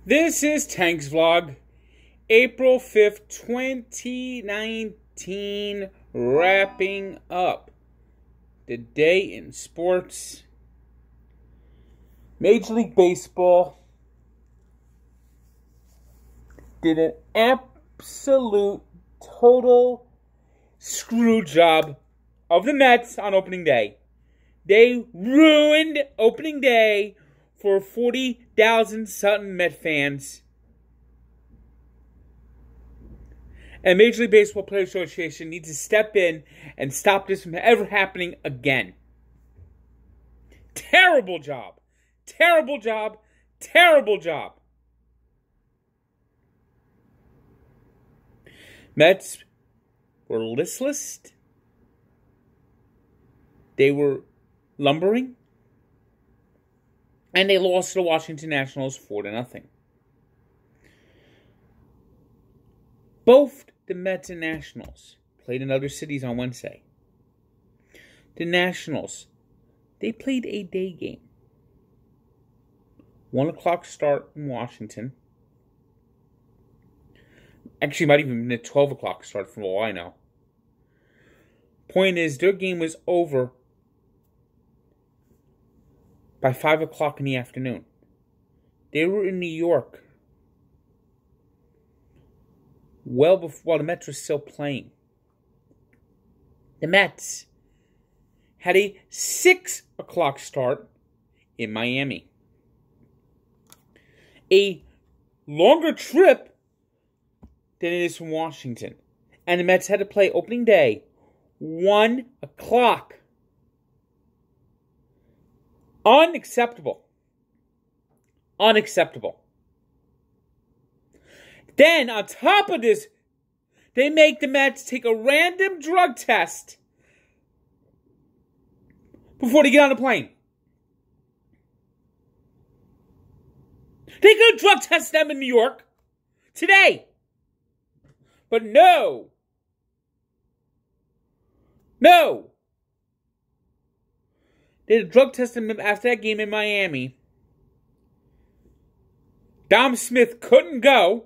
This is Tank's Vlog, April 5th, 2019, wrapping up the day in sports. Major League Baseball did an absolute, total screw job of the Mets on opening day. They ruined opening day for 40,000 Sutton Met fans. And Major League Baseball Players Association needs to step in and stop this from ever happening again. Terrible job. Terrible job. Terrible job. Mets were listless. They were lumbering. And they lost to the Washington Nationals 4-0. Both the Mets and Nationals played in other cities on Wednesday. The Nationals, they played a day game. 1 o'clock start in Washington. Actually, might even been a 12 o'clock start from all I know. Point is, their game was over by 5 o'clock in the afternoon. They were in New York well before while the Mets were still playing. The Mets had a 6 o'clock start in Miami. A longer trip than it is from Washington. And the Mets had to play opening day 1 o'clock. Unacceptable. Unacceptable. Then, on top of this, they make the Mets take a random drug test before they get on the plane. They could drug test them in New York today. But no. No. They drug tested him after that game in Miami. Dom Smith couldn't go,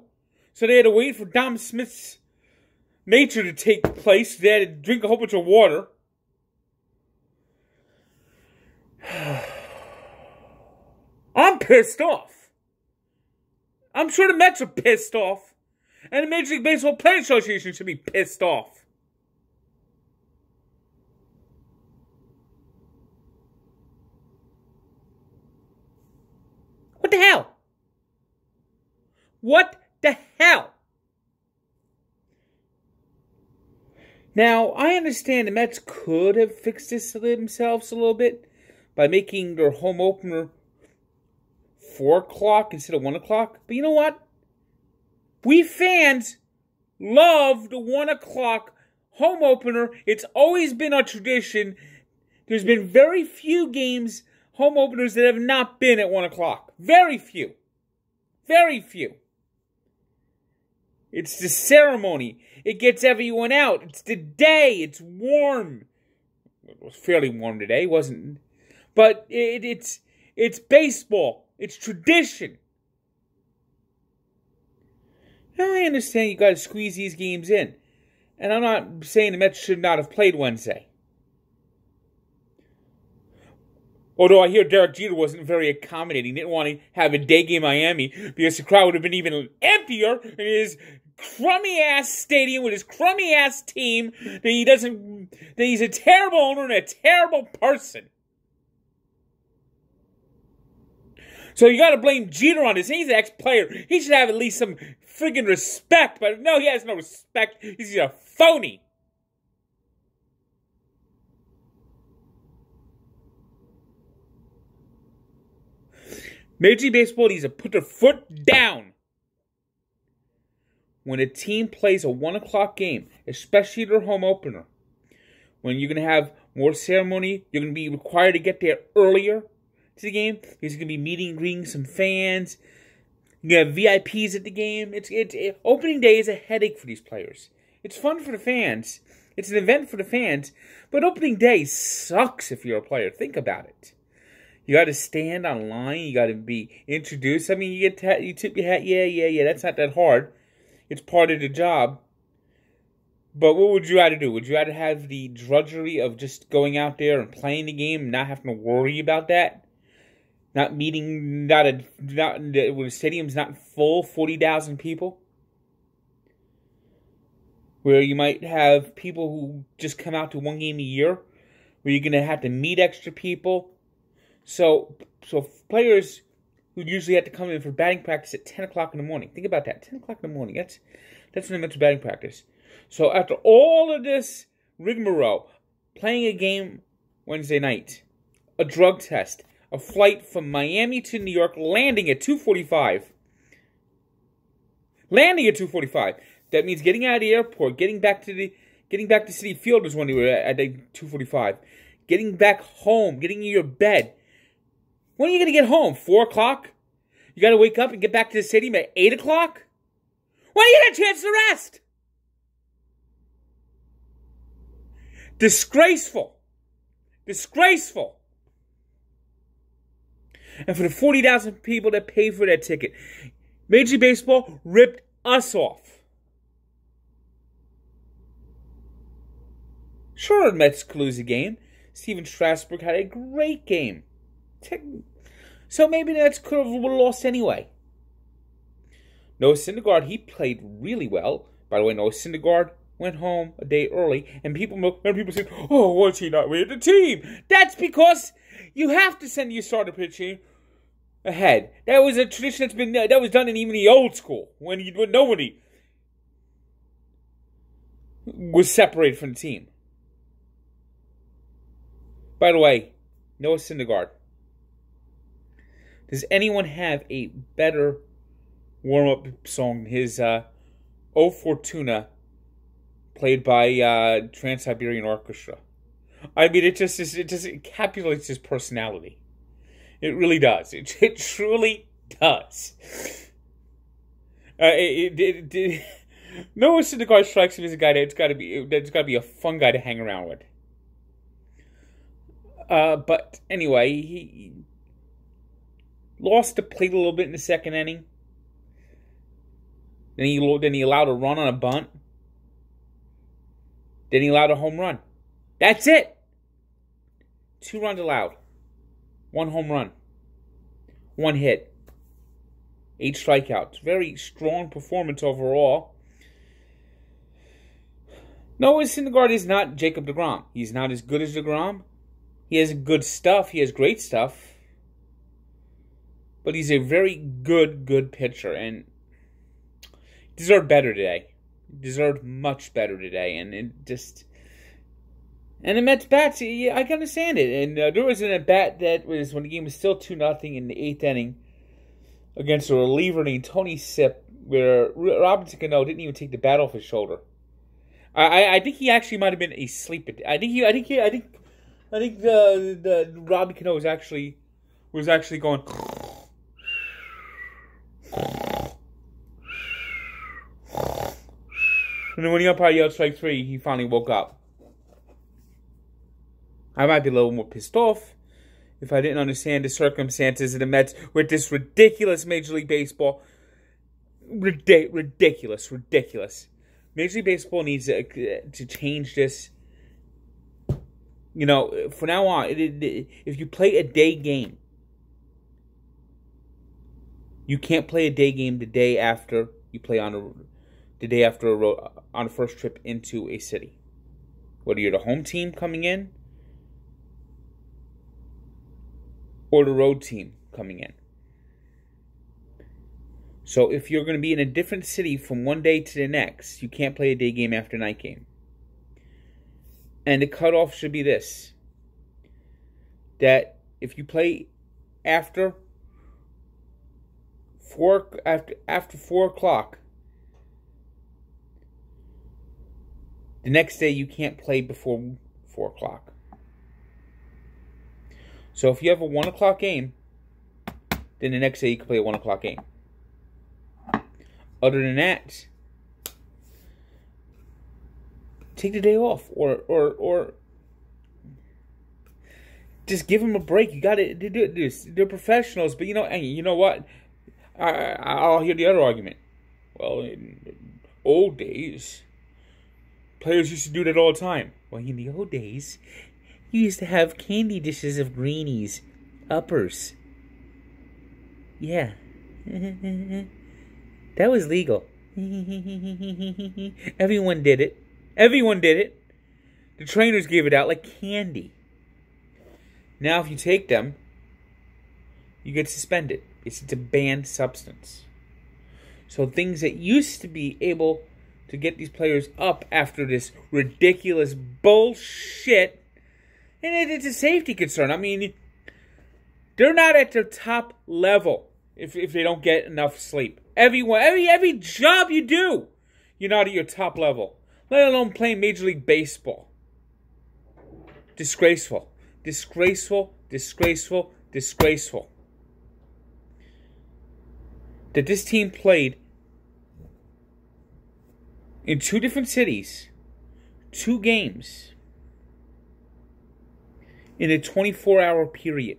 so they had to wait for Dom Smith's nature to take place. They had to drink a whole bunch of water. I'm pissed off. I'm sure the Mets are pissed off. And the Major League Baseball Players Association should be pissed off. What the hell? What the hell? Now, I understand the Mets could have fixed this themselves a little bit by making their home opener 4 o'clock instead of 1 o'clock. But you know what? We fans love the 1 o'clock home opener. It's always been our tradition. There's been very few games, home openers, that have not been at 1 o'clock. Very few. Very few. It's the ceremony. It gets everyone out. It's the day. It's warm. It was fairly warm today, wasn't it? But it's baseball. It's tradition. Now, I understand you got to squeeze these games in. And I'm not saying the Mets should not have played Wednesday. Although I hear Derek Jeter wasn't very accommodating. Didn't want to have a day game in Miami because the crowd would have been even emptier in his crummy-ass stadium with his crummy-ass team that he's a terrible owner and a terrible person. So you got to blame Jeter on this. He's an ex-player. He should have at least some friggin' respect. But no, he has no respect. He's a phony. Major League Baseball needs to put their foot down when a team plays a 1 o'clock game, especially their home opener. When you're going to have more ceremony, you're going to be required to get there earlier to the game. There's going to be meeting, greeting some fans. You have VIPs at the game. Opening day is a headache for these players. It's fun for the fans. It's an event for the fans. But opening day sucks if you're a player. Think about it. You got to stand online. You got to be introduced. I mean, you tip your hat. Yeah. That's not that hard. It's part of the job. But what would you rather do? Would you rather have the drudgery of just going out there and playing the game and not having to worry about that? Not meeting, when the stadium's not full, 40,000 people? Where you might have people who just come out to one game a year, where you're going to have to meet extra people. So players who usually have to come in for batting practice at 10 o'clock in the morning. Think about that, 10 o'clock in the morning. That's when I meant to batting practice. So after all of this rigmarole, playing a game Wednesday night, a drug test, a flight from Miami to New York, landing at 2:45. Landing at 2:45. That means getting out of the airport, getting back to Citi Field is when we were at 2:45. Getting back home, getting in your bed. When are you going to get home? 4 o'clock? You got to wake up and get back to the stadium at 8 o'clock? When are you going to get a chance to rest? Disgraceful. Disgraceful. And for the 40,000 people that paid for that ticket, Major League Baseball ripped us off. Sure, the Mets could lose a game. Steven Strasburg had a great game. So maybe the Mets could have lost anyway. Noah Syndergaard, he played really well. By the way, Noah Syndergaard went home a day early, and people said, "Oh, what's he not with the team?" That's because you have to send your starter pitching ahead. That was a tradition that was done in even the old school when nobody was separated from the team. By the way, Noah Syndergaard. Does anyone have a better warm-up song than his O Fortuna, played by Trans-Siberian Orchestra? I mean, it just encapsulates his personality. It really does. It truly does. Noah Syndergaard strikes me as a guy that's got to be a fun guy to hang around with. But anyway, he lost the plate a little bit in the second inning. Then he allowed a run on a bunt. Then he allowed a home run. That's it. 2 runs allowed. 1 home run. 1 hit. 8 strikeouts. Very strong performance overall. Noah Syndergaard is not Jacob deGrom. He's not as good as deGrom. He has good stuff. He has great stuff. But he's a very good pitcher. And deserved better today. Deserved much better today. And it just... And the Mets bats, yeah, I can understand it. And there was an at-bat that was when the game was still 2-0 in the 8th inning against a reliever named Tony Sipp, where Robinson Cano didn't even take the bat off his shoulder. I think he actually might have been asleep. I think the Robbie Cano was actually going. And then when the umpire yelled strike 3, he finally woke up. I might be a little more pissed off if I didn't understand the circumstances of the Mets with this ridiculous Major League Baseball. Ridiculous. Major League Baseball needs to change this. You know, from now on, if you play a day game, you can't play a day game the day after you play on a first trip into a city. Whether you're the home team coming in or the road team coming in. So if you're going to be in a different city from one day to the next, you can't play a day game after night game. And the cutoff should be this. That if you play after 4 o'clock, the next day you can't play before 4 o'clock. So if you have a 1 o'clock game, then the next day you can play a 1 o'clock game. Other than that, take the day off, or Just give them a break. You got to do this. They're professionals, but you know what? I'll hear the other argument. Well, in old days, players used to do that all the time. Well, in the old days, you used to have candy dishes of greenies, uppers. Yeah. That was legal. Everyone did it. Everyone did it. The trainers gave it out like candy. Now, if you take them, you get suspended. It's a banned substance. So things that used to be able to get these players up after this ridiculous bullshit, and it's a safety concern. I mean, they're not at their top level if they don't get enough sleep. Every job you do, you're not at your top level. Let alone playing Major League Baseball. Disgraceful. Disgraceful, disgraceful, disgraceful. That this team played in 2 different cities, 2 games, in a 24-hour period,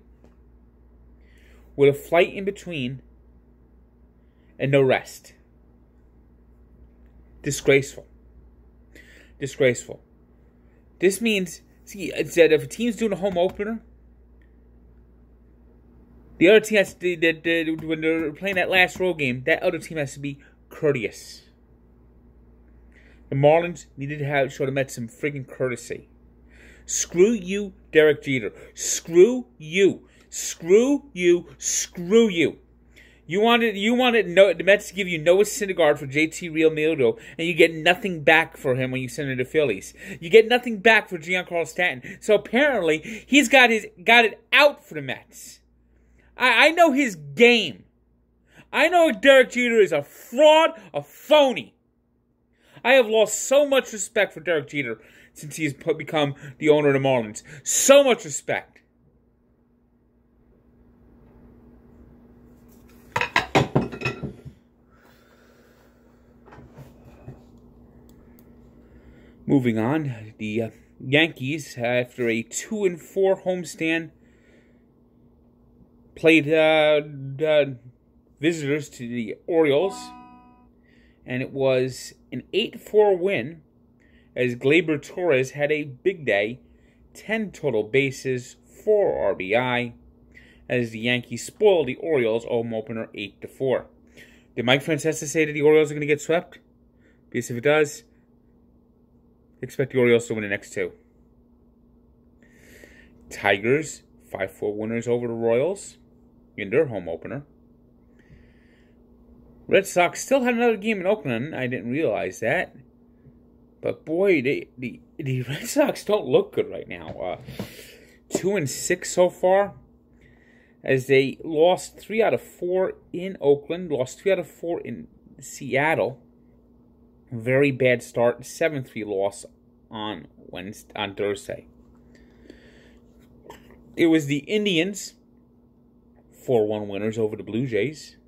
with a flight in between and no rest. Disgraceful. Disgraceful. This means, see, it's that if a team's doing a home opener, the other team has to, when they're playing that last road game, that other team has to be courteous. The Marlins needed to show the Mets some friggin' courtesy. Screw you, Derek Jeter. Screw you. Screw you. Screw you. You wanted the Mets to give you Noah Syndergaard for JT Realmuto, and you get nothing back for him when you send him to Phillies. You get nothing back for Giancarlo Stanton. So apparently he's got it out for the Mets. I know his game. I know Derek Jeter is a fraud, a phony. I have lost so much respect for Derek Jeter since he's become the owner of the Marlins. So much respect. Moving on, the Yankees, after a 2-4 homestand, played visitors to the Orioles, and it was an 8-4 win, as Gleyber Torres had a big day, 10 total bases, 4 RBI, as the Yankees spoiled the Orioles home opener 8-4. Did Mike Francesa say that the Orioles are going to get swept? Because if it does, expect the Orioles to win the next 2. Tigers, 5-4 winners over the Royals in their home opener. Red Sox still had another game in Oakland. I didn't realize that. But boy, the Red Sox don't look good right now. 2-6 so far, as they lost 3 out of 4 in Oakland, lost 3 out of 4 in Seattle. Very bad start, 7-3 loss on Thursday. It was the Indians, 4-1 winners over the Blue Jays.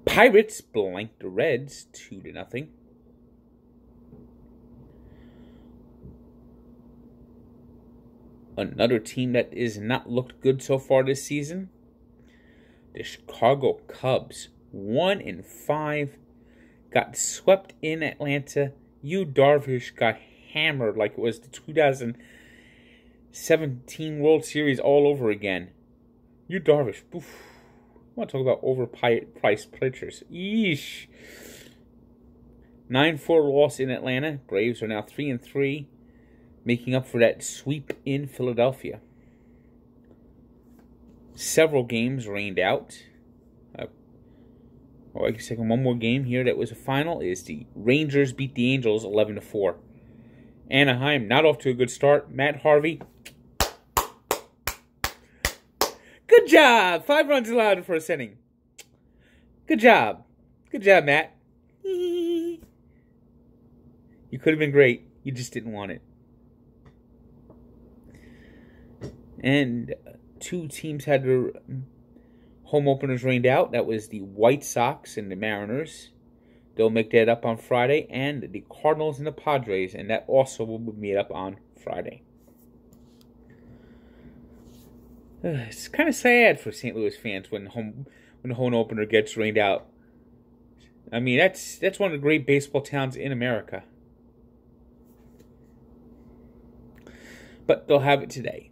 Pirates blanked the Reds 2-0. Another team that is not looked good so far this season, the Chicago Cubs, 1-5, got swept in Atlanta. Yu Darvish got hammered like it was the 2017 World Series all over again. Yu Darvish, oof. I want to talk about overpriced pitchers. Eesh. 9-4 loss in Atlanta. Braves are now 3-3, making up for that sweep in Philadelphia. Several games rained out. I guess one more game here that was a final is the Rangers beat the Angels 11-4. Anaheim not off to a good start. Matt Harvey, good job. 5 runs allowed in the first inning. Good job. Good job, Matt. You could have been great. You just didn't want it. And 2 teams had their home openers rained out. That was the White Sox and the Mariners. They'll make that up on Friday, and the Cardinals and the Padres, and that also will be made up on Friday. It's kind of sad for St. Louis fans when the home opener gets rained out. I mean, that's one of the great baseball towns in America. But they'll have it today.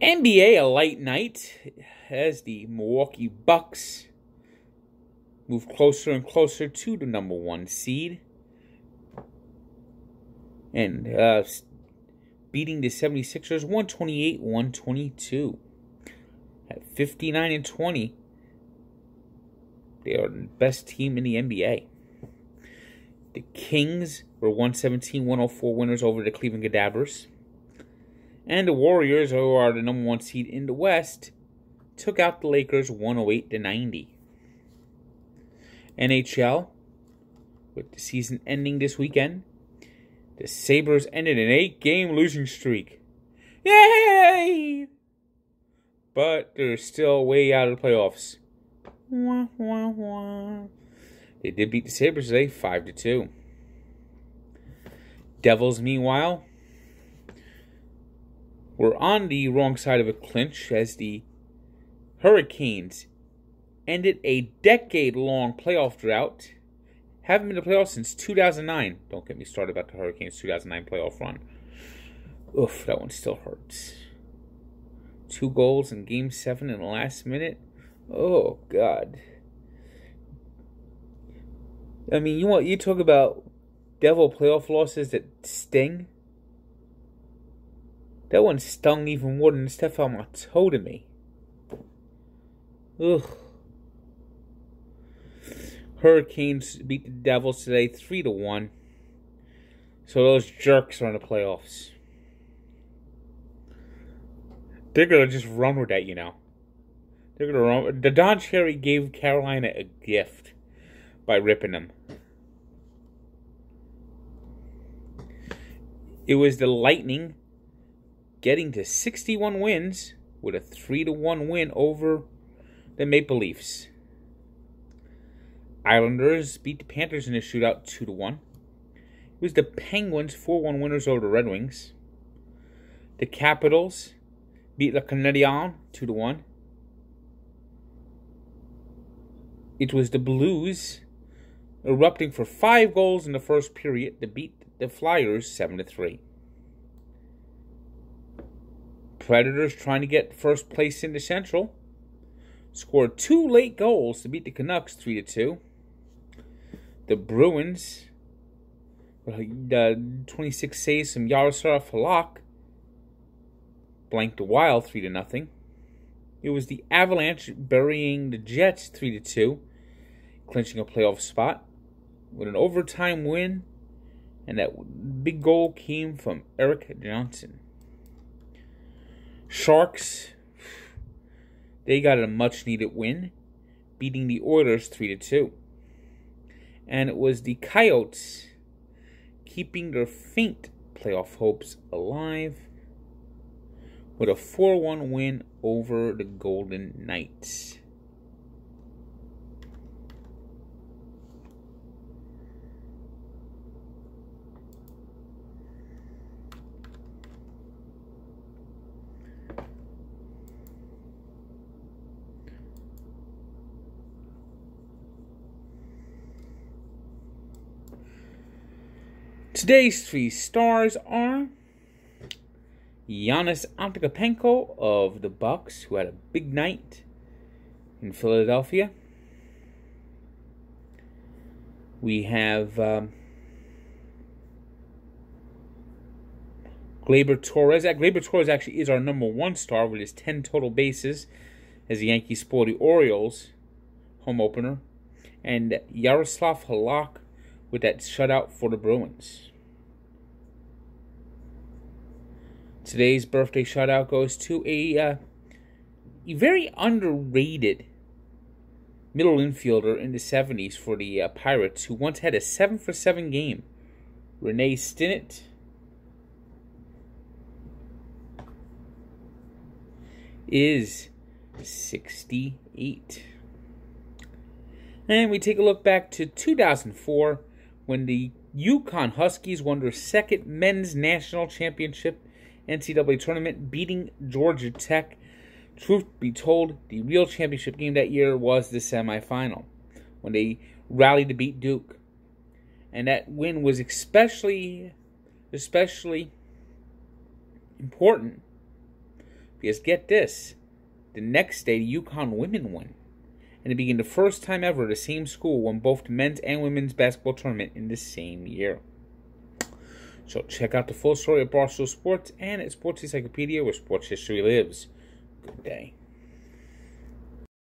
NBA, a light night as the Milwaukee Bucks move closer and closer to the number 1 seed. And beating the 76ers 128-122. At 59-20, they are the best team in the NBA. The Kings were 117-104 winners over the Cleveland Cadavers. And the Warriors, who are the number 1 seed in the West, took out the Lakers 108-90. NHL, with the season ending this weekend, the Sabres ended an 8-game losing streak. Yay! But they're still way out of the playoffs. Wah, wah, wah. They did beat the Sabres today, 5-2. Devils, meanwhile, were on the wrong side of a clinch as the Hurricanes ended a decade-long playoff drought. Haven't been to playoffs since 2009. Don't get me started about the Hurricanes' 2009 playoff run. Oof, that one still hurts. 2 goals in Game 7 in the last minute. Oh, God. I mean, you talk about Devil playoff losses that sting. That one stung even more than the stuff on my toe to me. Ugh. Hurricanes beat the Devils today 3-1. So those jerks are in the playoffs. They're going to just run with that, you know. They're going to run. The Don Cherry gave Carolina a gift by ripping them. It was the Lightning getting to 61 wins with a 3-1 win over the Maple Leafs. Islanders beat the Panthers in a shootout 2-1. It was the Penguins 4-1 winners over the Red Wings. The Capitals beat the Canadiens 2-1. It was the Blues erupting for 5 goals in the first period to beat the Flyers 7-3. Predators, trying to get first place in the Central, scored 2 late goals to beat the Canucks 3-2. The Bruins, 26 saves from Yaroslav Halak, blanked the Wild 3-0. It was the Avalanche burying the Jets 3-2, clinching a playoff spot with an overtime win, and that big goal came from Eric Johnson. Sharks, they got a much-needed win, beating the Oilers 3-2. And it was the Coyotes keeping their faint playoff hopes alive with a 4-1 win over the Golden Knights. Today's 3 stars are Giannis Antetokounmpo of the Bucks, who had a big night in Philadelphia. We have Gleyber Torres. Gleyber Torres actually is our number 1 star with his 10 total bases as the Yankees spoil the Orioles home opener. And Yaroslav Halak with that shutout for the Bruins. Today's birthday shutout goes to a very underrated middle infielder in the 70s for the Pirates, who once had a 7-for-7 game. Renee Stinnett. Is 68. And we take a look back to 2004 when the Yukon Huskies won their second men's national championship NCAA tournament, beating Georgia Tech. Truth be told, the real championship game that year was the semifinal, when they rallied to beat Duke. And that win was especially important because, get this, the next day the UConn women won. And it became the first time ever the same school won both the men's and women's basketball tournament in the same year. So check out the full story of Barstool Sports and at Sports Encyclopedia, where sports history lives. Good day.